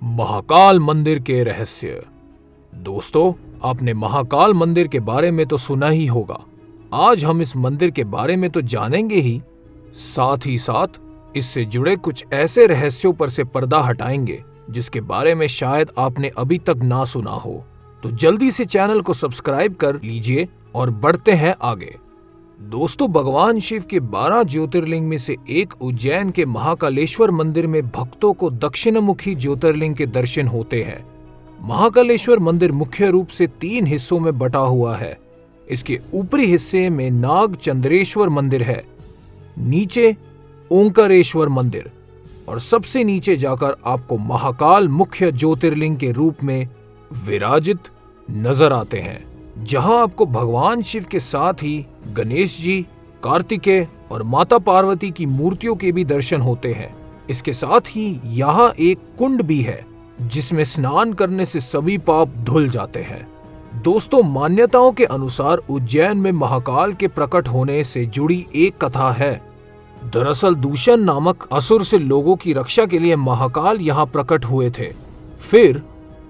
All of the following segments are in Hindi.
महाकाल मंदिर के रहस्य। दोस्तों, आपने महाकाल मंदिर के बारे में तो सुना ही होगा। आज हम इस मंदिर के बारे में तो जानेंगे ही साथ इससे जुड़े कुछ ऐसे रहस्यों पर से पर्दा हटाएंगे जिसके बारे में शायद आपने अभी तक ना सुना हो। तो जल्दी से चैनल को सब्सक्राइब कर लीजिए और बढ़ते हैं आगे। दोस्तों, भगवान शिव के 12 ज्योतिर्लिंग में से एक उज्जैन के महाकालेश्वर मंदिर में भक्तों को दक्षिणमुखी ज्योतिर्लिंग के दर्शन होते हैं। महाकालेश्वर मंदिर मुख्य रूप से 3 हिस्सों में बटा हुआ है। इसके ऊपरी हिस्से में नाग चंद्रेश्वर मंदिर है, नीचे ओंकारेश्वर मंदिर और सबसे नीचे जाकर आपको महाकाल मुख्य ज्योतिर्लिंग के रूप में विराजित नजर आते हैं, जहां आपको भगवान शिव के साथ ही गणेश जी, कार्तिकेय और माता पार्वती की मूर्तियों के भी दर्शन होते हैं। इसके साथ ही यहाँ एक कुंड भी है जिसमें स्नान करने से सभी पाप धुल जाते हैं। दोस्तों, मान्यताओं के अनुसार उज्जैन में महाकाल के प्रकट होने से जुड़ी एक कथा है। दरअसल दूषण नामक असुर से लोगों की रक्षा के लिए महाकाल यहाँ प्रकट हुए थे। फिर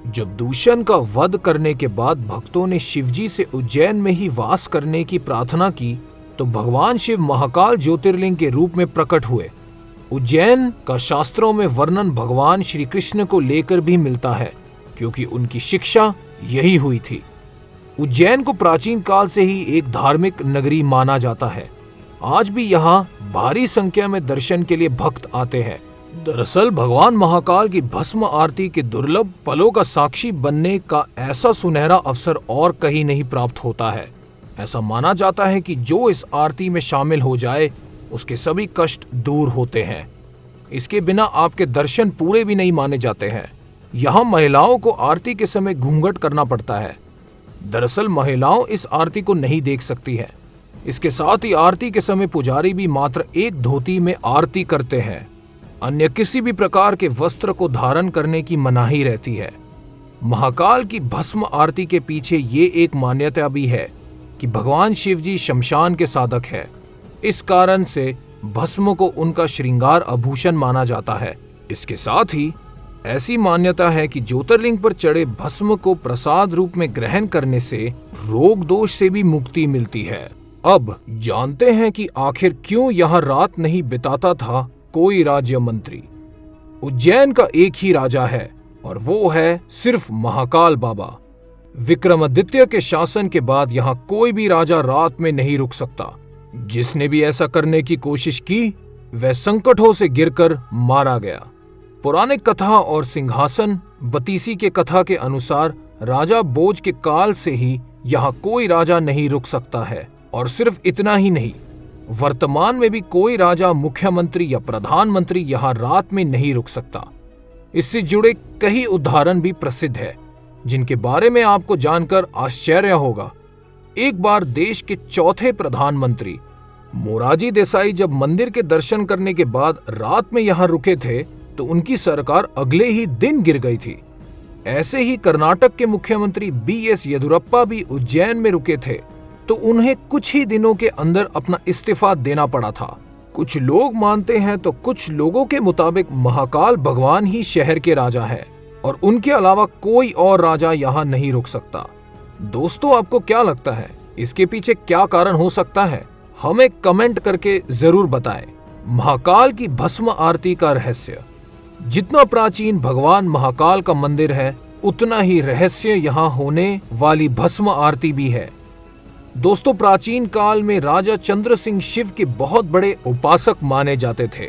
जब दूषण का वध करने के बाद भक्तों ने शिवजी से उज्जैन में ही वास करने की प्रार्थना की तो भगवान शिव महाकाल ज्योतिर्लिंग के रूप में प्रकट हुए। उज्जैन का शास्त्रों में वर्णन भगवान श्री कृष्ण को लेकर भी मिलता है, क्योंकि उनकी शिक्षा यही हुई थी। उज्जैन को प्राचीन काल से ही एक धार्मिक नगरी माना जाता है। आज भी यहाँ भारी संख्या में दर्शन के लिए भक्त आते हैं। दरअसल भगवान महाकाल की भस्म आरती के दुर्लभ पलों का साक्षी बनने का ऐसा सुनहरा अवसर और कहीं नहीं प्राप्त होता है। ऐसा माना जाता है कि जो इस आरती में शामिल हो जाए उसके सभी कष्ट दूर होते हैं। इसके बिना आपके दर्शन पूरे भी नहीं माने जाते हैं। यहाँ महिलाओं को आरती के समय घूंघट करना पड़ता है। दरअसल महिलाओं इस आरती को नहीं देख सकती हैं। इसके साथ ही आरती के समय पुजारी भी मात्र एक धोती में आरती करते हैं। अन्य किसी भी प्रकार के वस्त्र को धारण करने की मनाही रहती है। महाकाल की भस्म आरती के पीछे ये एक मान्यता भी है कि भगवान शिवजी शमशान के साधक है। इस कारण से भस्म को उनका श्रृंगार आभूषण माना जाता है। इसके साथ ही ऐसी मान्यता है कि ज्योतिर्लिंग पर चढ़े भस्म को प्रसाद रूप में ग्रहण करने से रोग दोष से भी मुक्ति मिलती है। अब जानते हैं कि आखिर क्यों यहाँ रात नहीं बिताता था कोई राज्य मंत्री। उज्जैन का एक ही राजा है और वो है सिर्फ महाकाल बाबा। विक्रमादित्य के शासन के बाद यहाँ कोई भी राजा रात में नहीं रुक सकता। जिसने भी ऐसा करने की कोशिश की वह संकटों से गिरकर मारा गया। पौराणिक कथा और सिंहासन बतीसी के कथा के अनुसार राजा बोझ के काल से ही यहाँ कोई राजा नहीं रुक सकता है। और सिर्फ इतना ही नहीं, वर्तमान में भी कोई राजा, मुख्यमंत्री या प्रधानमंत्री यहाँ रात में नहीं रुक सकता। इससे जुड़े कई उदाहरण भी प्रसिद्ध है जिनके बारे में आपको जानकर आश्चर्य होगा। एक बार देश के चौथे प्रधानमंत्री मोरारजी देसाई जब मंदिर के दर्शन करने के बाद रात में यहाँ रुके थे तो उनकी सरकार अगले ही दिन गिर गई थी। ऐसे ही कर्नाटक के मुख्यमंत्री BS येदियुरप्पा भी उज्जैन में रुके थे तो उन्हें कुछ ही दिनों के अंदर अपना इस्तीफा देना पड़ा था। कुछ लोग मानते हैं तो कुछ लोगों के मुताबिक महाकाल भगवान ही शहर के राजा है और उनके अलावा कोई और राजा यहाँ नहीं रुक सकता। दोस्तों, आपको क्या लगता है इसके पीछे क्या कारण हो सकता है? हमें कमेंट करके जरूर बताएं। महाकाल की भस्म आरती का रहस्य। जितना प्राचीन भगवान महाकाल का मंदिर है उतना ही रहस्य यहाँ होने वाली भस्म आरती भी है। दोस्तों, प्राचीन काल में राजा चंद्र सिंह शिव के बहुत बड़े उपासक माने जाते थे।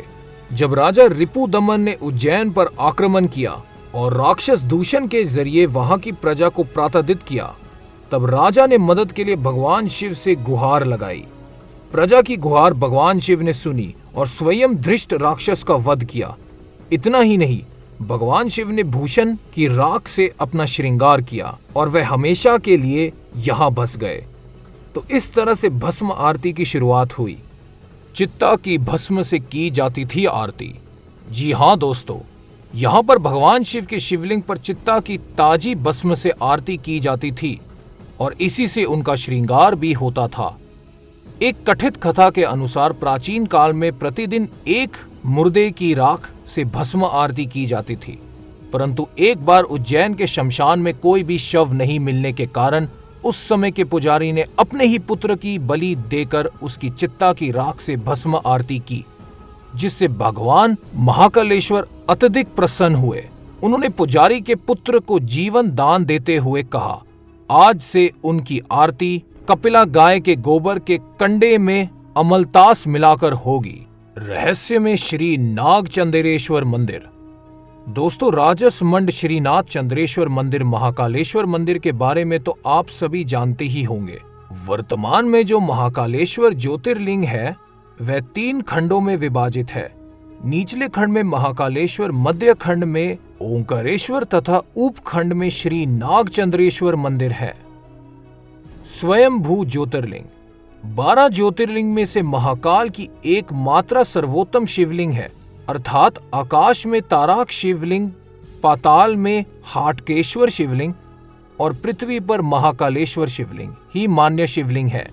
जब राजा रिपुदमन ने उज्जैन पर आक्रमण किया और राक्षस दूषण के जरिए वहां की प्रजा को पराजित किया, तब राजा ने मदद के लिए भगवान शिव से गुहार लगाई। प्रजा की गुहार भगवान शिव ने सुनी और स्वयं धृष्ट राक्षस का वध किया। इतना ही नहीं, भगवान शिव ने भूषण की राख से अपना श्रृंगार किया और वह हमेशा के लिए यहाँ बस गए। तो इस तरह से भस्म आरती की शुरुआत हुई। चित्ता की भस्म से की जाती थी आरती। जी हाँ दोस्तों, यहाँ पर भगवान शिव के शिवलिंग पर चित्ता की ताजी भस्म से आरती की जाती थी और इसी से उनका श्रृंगार भी होता था। एक कथित कथा के अनुसार प्राचीन काल में प्रतिदिन एक मुर्दे की राख से भस्म आरती की जाती थी, परंतु एक बार उज्जैन के शमशान में कोई भी शव नहीं मिलने के कारण उस समय के पुजारी ने अपने ही पुत्र की बलि देकर उसकी चित्ता की राख से भस्म आरती की, जिससे भगवान महाकालेश्वर अत्यधिक प्रसन्न हुए। उन्होंने पुजारी के पुत्र को जीवन दान देते हुए कहा, आज से उनकी आरती कपिला गाय के गोबर के कंडे में अमलतास मिलाकर होगी। रहस्य में श्री नागचंद्रेश्वर मंदिर। दोस्तों, राजसमंड श्रीनाथ चंद्रेश्वर मंदिर महाकालेश्वर मंदिर के बारे में तो आप सभी जानते ही होंगे। वर्तमान में जो महाकालेश्वर ज्योतिर्लिंग है वह 3 खंडों में विभाजित है। निचले खंड में महाकालेश्वर, मध्य खंड में ओंकारेश्वर तथा उपखंड में श्री नागचंद्रेश्वर मंदिर है। स्वयंभू ज्योतिर्लिंग 12 ज्योतिर्लिंग में से महाकाल की एकमात्र सर्वोत्तम शिवलिंग है, अर्थात आकाश में ताराक शिवलिंग, पाताल में हाटकेश्वर शिवलिंग और पृथ्वी पर महाकालेश्वर शिवलिंग ही मान्य शिवलिंग है।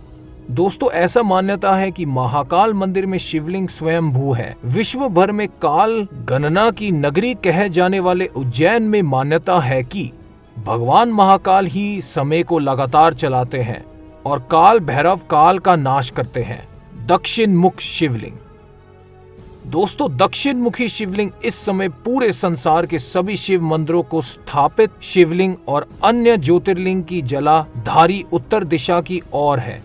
दोस्तों, ऐसा मान्यता है कि महाकाल मंदिर में शिवलिंग स्वयंभू है। विश्व भर में काल गणना की नगरी कहे जाने वाले उज्जैन में मान्यता है कि भगवान महाकाल ही समय को लगातार चलाते हैं और काल भैरव काल का नाश करते हैं। दक्षिण मुख शिवलिंग। दोस्तों, दक्षिण मुखी शिवलिंग इस समय पूरे संसार के सभी शिव मंदिरों को स्थापित शिवलिंग और अन्य ज्योतिर्लिंग की जलाधारी उत्तर दिशा की ओर है,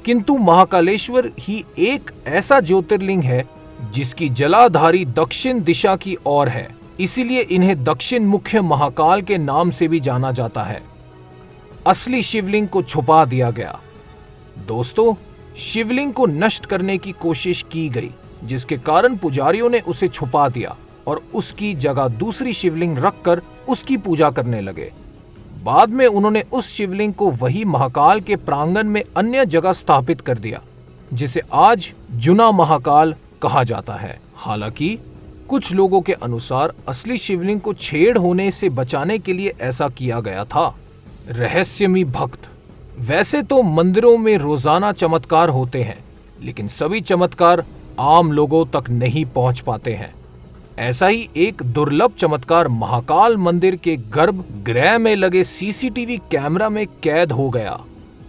किंतु महाकालेश्वर ही एक ऐसा ज्योतिर्लिंग है जिसकी जलाधारी दक्षिण दिशा की ओर है, इसीलिए इन्हें दक्षिण मुख्य महाकाल के नाम से भी जाना जाता है। असली शिवलिंग को छुपा दिया गया। दोस्तों, शिवलिंग को नष्ट करने की कोशिश की गई, जिसके कारण पुजारियों ने उसे छुपा दिया और उसकी जगह दूसरी शिवलिंग रखकर उसकी पूजा करने लगे। बाद में उन्होंने उस शिवलिंग को वही महाकाल के प्रांगण में अन्य जगह स्थापित कर दिया, जिसे आज जुना महाकाल कहा जाता है। हालांकि कुछ लोगों के अनुसार असली शिवलिंग को छेड़ होने से बचाने के लिए ऐसा किया गया था। रहस्यमयी भक्त। वैसे तो मंदिरों में रोजाना चमत्कार होते हैं, लेकिन सभी चमत्कार आम लोगों तक नहीं पहुंच पाते हैं। ऐसा ही एक दुर्लभ चमत्कार महाकाल मंदिर के गर्भगृह में लगे सीसीटीवी कैमरा में कैद हो गया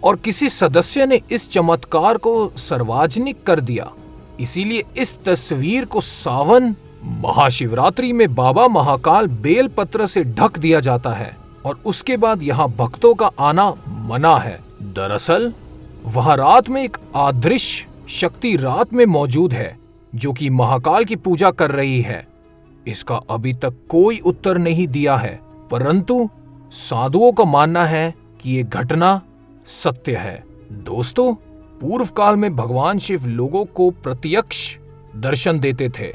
और किसी सदस्य ने इस चमत्कार को सार्वजनिक कर दिया। इसीलिए इस तस्वीर को सावन महाशिवरात्रि में बाबा महाकाल बेलपत्र से ढक दिया जाता है और उसके बाद यहाँ भक्तों का आना मना है। दरअसल वह रात में एक अदृश्य शक्ति रात में मौजूद है जो कि महाकाल की पूजा कर रही है। इसका अभी तक कोई उत्तर नहीं दिया है, परंतु साधुओं का मानना है कि ये घटना सत्य है। दोस्तों, पूर्व काल में भगवान शिव लोगों को प्रत्यक्ष दर्शन देते थे।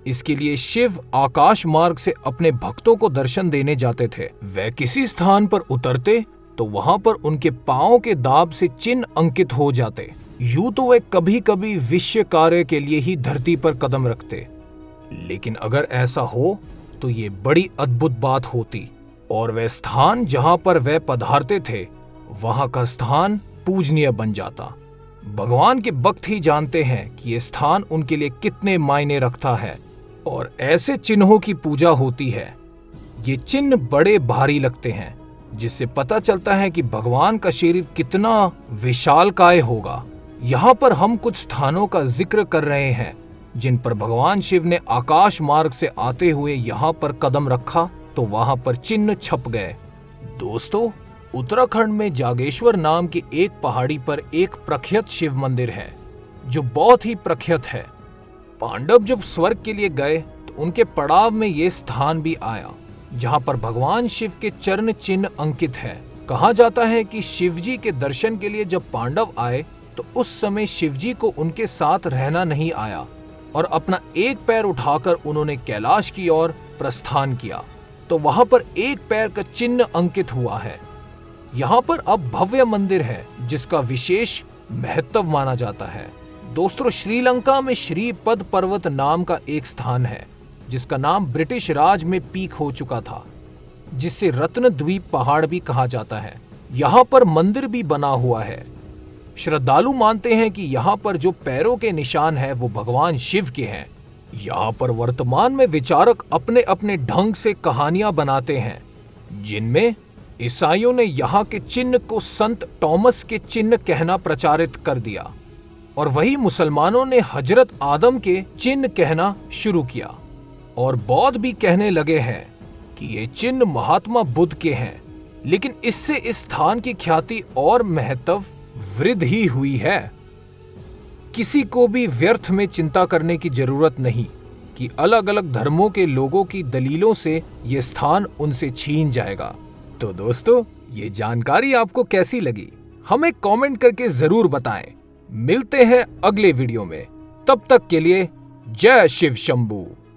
इसके लिए शिव आकाश मार्ग से अपने भक्तों को दर्शन देने जाते थे। वह किसी स्थान पर उतरते तो वहां पर उनके पांव के दाब से चिन्ह अंकित हो जाते। यूं तो वे कभी कभी विश्व कार्य के लिए ही धरती पर कदम रखते, लेकिन अगर ऐसा हो तो ये बड़ी अद्भुत बात होती और वह स्थान जहां पर वह पधारते थे वहां का स्थान पूजनीय बन जाता। भगवान के भक्त ही जानते हैं कि ये स्थान उनके लिए कितने मायने रखता है और ऐसे चिन्हों की पूजा होती है। ये चिन्ह बड़े भारी लगते हैं, जिससे पता चलता है कि भगवान का शरीर कितना विशालकाय होगा। यहाँ पर हम कुछ स्थानों का जिक्र कर रहे हैं जिन पर भगवान शिव ने आकाश मार्ग से आते हुए यहाँ पर कदम रखा तो वहां पर चिन्ह छप गए। दोस्तों, उत्तराखंड में जागेश्वर नाम की एक पहाड़ी पर एक प्रख्यात शिव मंदिर है जो बहुत ही प्रख्यात है। पांडव जब स्वर्ग के लिए गए तो उनके पड़ाव में ये स्थान भी आया जहां पर भगवान शिव के चरण चिन्ह अंकित है। कहा जाता है कि शिवजी के दर्शन के लिए जब पांडव आए तो उस समय शिवजी को उनके साथ रहना नहीं आया और अपना एक पैर उठाकर उन्होंने कैलाश की ओर प्रस्थान किया, तो वहां पर एक पैर का चिन्ह अंकित हुआ है। यहाँ पर अब भव्य मंदिर है जिसका विशेष महत्व माना जाता है। दोस्तों, श्रीलंका में श्रीपद पर्वत नाम का एक स्थान है जिसका नाम ब्रिटिश राज में पीक हो चुका था, जिसे रत्न द्वीप पहाड़ भी कहा जाता है। यहाँ पर मंदिर भी बना हुआ है। श्रद्धालु मानते हैं कि यहाँ पर जो पैरों के निशान है वो भगवान शिव के हैं यहाँ पर वर्तमान में विचारक अपने अपने ढंग से कहानियां बनाते हैं, जिनमें ईसाइयों ने यहाँ के चिन्ह को संत टॉमस के चिन्ह कहना प्रचारित कर दिया और वही मुसलमानों ने हजरत आदम के चिन्ह कहना शुरू किया। और बौद्ध भी कहने लगे हैं कि ये चिन्ह महात्मा बुद्ध के हैं, लेकिन इससे इस स्थान की ख्याति और महत्व वृद्धि ही हुई है। किसी को भी व्यर्थ में चिंता करने की जरूरत नहीं कि अलग अलग धर्मों के लोगों की दलीलों से ये स्थान उनसे छीन जाएगा। तो दोस्तों, ये जानकारी आपको कैसी लगी, हमें कमेंट करके जरूर बताएं। मिलते हैं अगले वीडियो में, तब तक के लिए जय शिव शंभू।